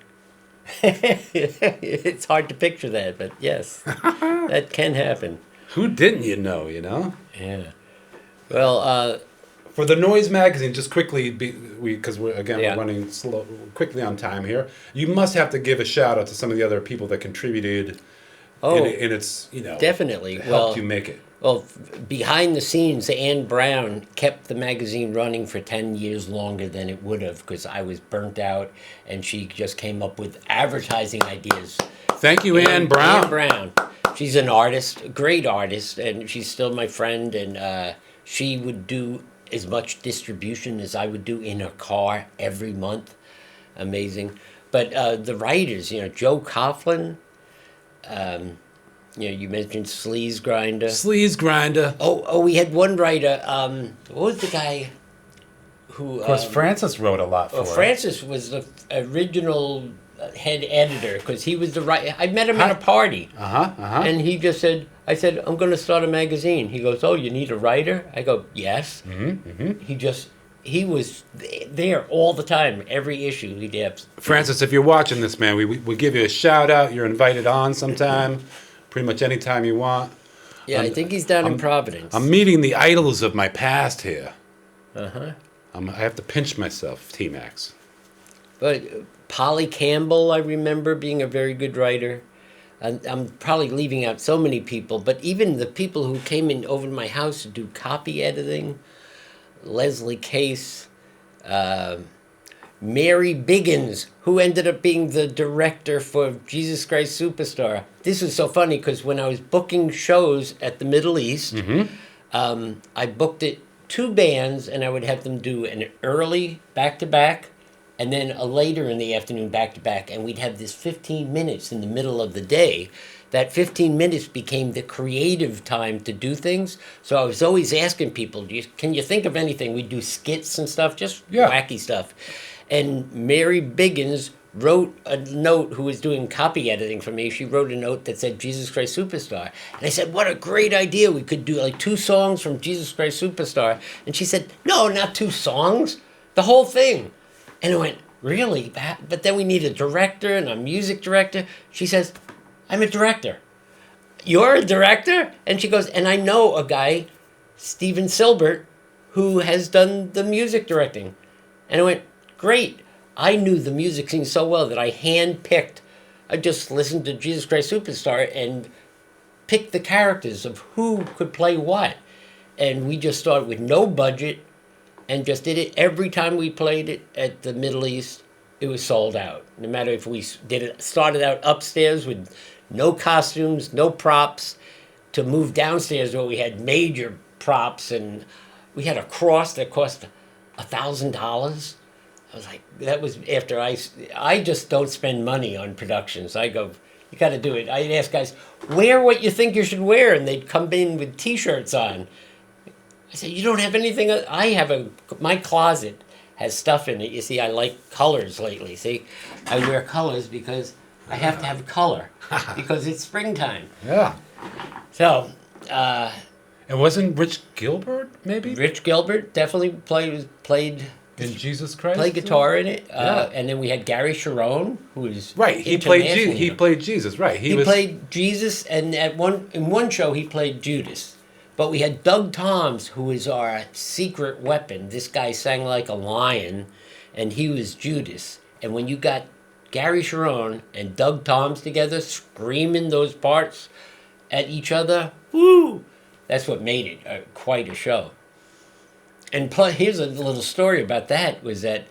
It's hard to picture that, but yes, that can happen. Who didn't you know? Yeah. Well, for the Noise magazine, just quickly, because we're running quickly on time here. You must have to give a shout out to some of the other people that contributed. In its definitely helped you make it. Well, behind the scenes, Ann Brown kept the magazine running for 10 years longer than it would have because I was burnt out, and she just came up with advertising ideas. Thank you, Ann Brown. Ann Brown. She's an artist, a great artist, and she's still my friend, and she would do as much distribution as I would do in her car every month. Amazing. But the writers, Joe Coughlin, You mentioned Sleaze Grinder. Sleaze Grinder. Oh, we had one writer. What was the guy who? Of course, Francis wrote a lot for it. Francis was the original head editor because he was the writer. I met him at a party. And he just said, I said, I'm going to start a magazine. He goes, oh, you need a writer? I go, yes. He was there all the time, every issue he'd have. Francis, if you're watching this, man, we give you a shout out. You're invited on sometime, pretty much anytime you want. Yeah, I think he's down in Providence. I'm meeting the idols of my past here. I have to pinch myself, T-Max. But Polly Campbell, I remember being a very good writer. I'm probably leaving out so many people, but even the people who came in over to my house to do copy editing, Leslie Case, Mary Biggins, who ended up being the director for Jesus Christ Superstar. This was so funny because when I was booking shows at the Middle East, I booked it 2 bands, and I would have them do an early back-to-back and then a later in the afternoon back-to-back, and we'd have this 15 minutes in the middle of the day. That 15 minutes became the creative time to do things. So I was always asking people, can you think of anything? We'd do skits and stuff, just wacky stuff. And Mary Biggins wrote a note, who was doing copy editing for me. She wrote a note that said Jesus Christ Superstar. And I said, what a great idea. We could do like 2 songs from Jesus Christ Superstar. And she said, no, not 2 songs, the whole thing. And I went, really? But then we need a director and a music director. She says, I'm a director. You're a director? And she goes, and I know a guy, Steven Silbert, who has done the music directing. And I went, great. I knew the music scene so well that I handpicked. I just listened to Jesus Christ Superstar and picked the characters of who could play what. And we just started with no budget and just did it. Every time we played it at the Middle East, it was sold out. No matter if we started out upstairs with no costumes, no props, to move downstairs where we had major props, and we had a cross that cost $1,000. I was like, that was after I just don't spend money on productions. I go, you got to do it. I'd ask guys, wear what you think you should wear, and they'd come in with T-shirts on. I said, you don't have anything? My closet has stuff in it. You see, I like colors lately. See, I wear colors because I have to have color because it's springtime. Yeah. So. And wasn't Rich Gilbert maybe? Rich Gilbert definitely played in Jesus Christ. Played guitar in it. Yeah. And then we had Gary Sharon, who was right. He played Jesus. Right. He played Jesus, and in one show he played Judas. But we had Doug Toms, who was our secret weapon. This guy sang like a lion, and he was Judas. And when you got Gary Sharon and Doug Toms together screaming those parts at each other, woo! That's what made it quite a show. And here's a little story about that, was that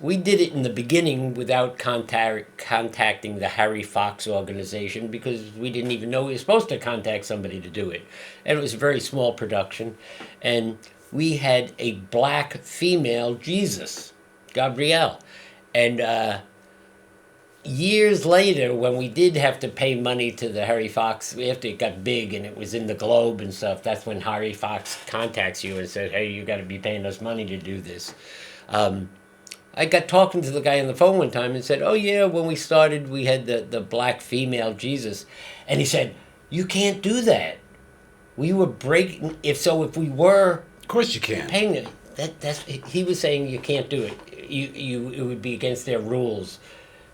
we did it in the beginning without contacting the Harry Fox organization, because we didn't even know we were supposed to contact somebody to do it. And it was a very small production. And we had a black female Jesus, Gabrielle. And years later, when we did have to pay money to the Harry Fox, after it got big and it was in the Globe and stuff, that's when Harry Fox contacts you and says, hey, you got to be paying us money to do this. I got talking to the guy on the phone one time and said, oh yeah, when we started, we had the black female Jesus. And he said, you can't do that. We were breaking, if we were... Of course you can. Paying it. He was saying you can't do it. It would be against their rules.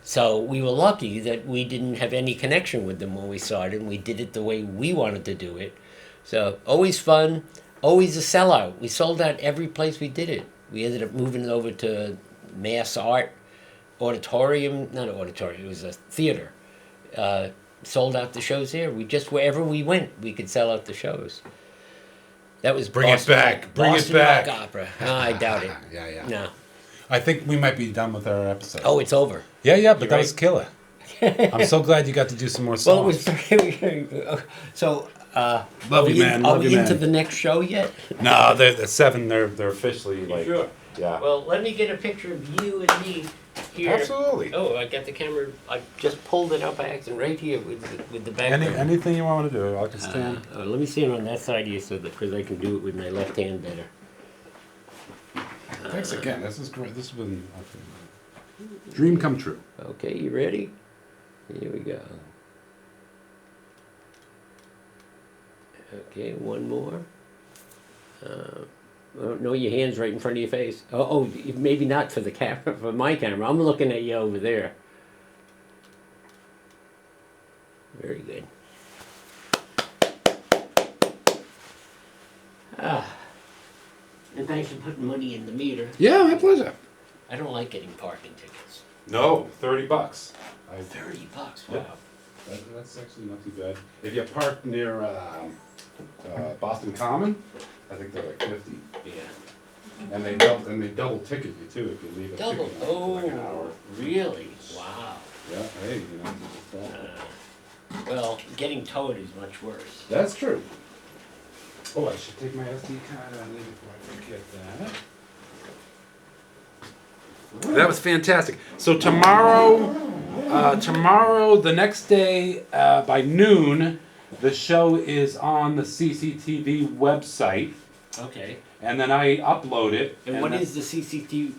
So we were lucky that we didn't have any connection with them when we started, and we did it the way we wanted to do it. So always fun, always a sellout. We sold out every place we did it. We ended up moving it over to Mass Art Auditorium, not an auditorium, it was a theater. Sold out the shows there. We just, wherever we went, we could sell out the shows. That was Bring it back. Rock Opera. No, I doubt it. Yeah. No. I think we might be done with our episode. Oh, it's over. Yeah, but that was killer. I'm so glad you got to do some more songs. Well, it was so. Love you, man. Are we into the next show yet? No, the 7. They're officially like. Sure. Yeah. Well, let me get a picture of you and me here. Absolutely. Oh, I got the camera. I just pulled it up by accident right here with the background. Anything you want to do, I can stand. Let me stand on that side here so that because I can do it with my left hand better. Thanks again. This is great. This has been dream come true. Okay, you ready? Here we go. Okay, one more. Oh, no, your hand's right in front of your face. Oh, maybe not for the camera, for my camera. I'm looking at you over there. Very good. And thanks for putting money in the meter. Yeah, my pleasure. I don't like getting parking tickets. No, $30. $30, Yeah. wow. That's actually not too bad. If you park near Boston Common, I think they're like 50. Yeah. And they double ticket you too if you leave a Double? ticket for like an Oh, hour. really? Wow. Yeah, hey, you know, just that. Well, getting towed is much worse. That's true. Oh, I should take my SD card out before I forget that. That was fantastic. So tomorrow, the next day, by noon, the show is on the CCTV website, Okay. and then I upload it. And what then- is the CCTV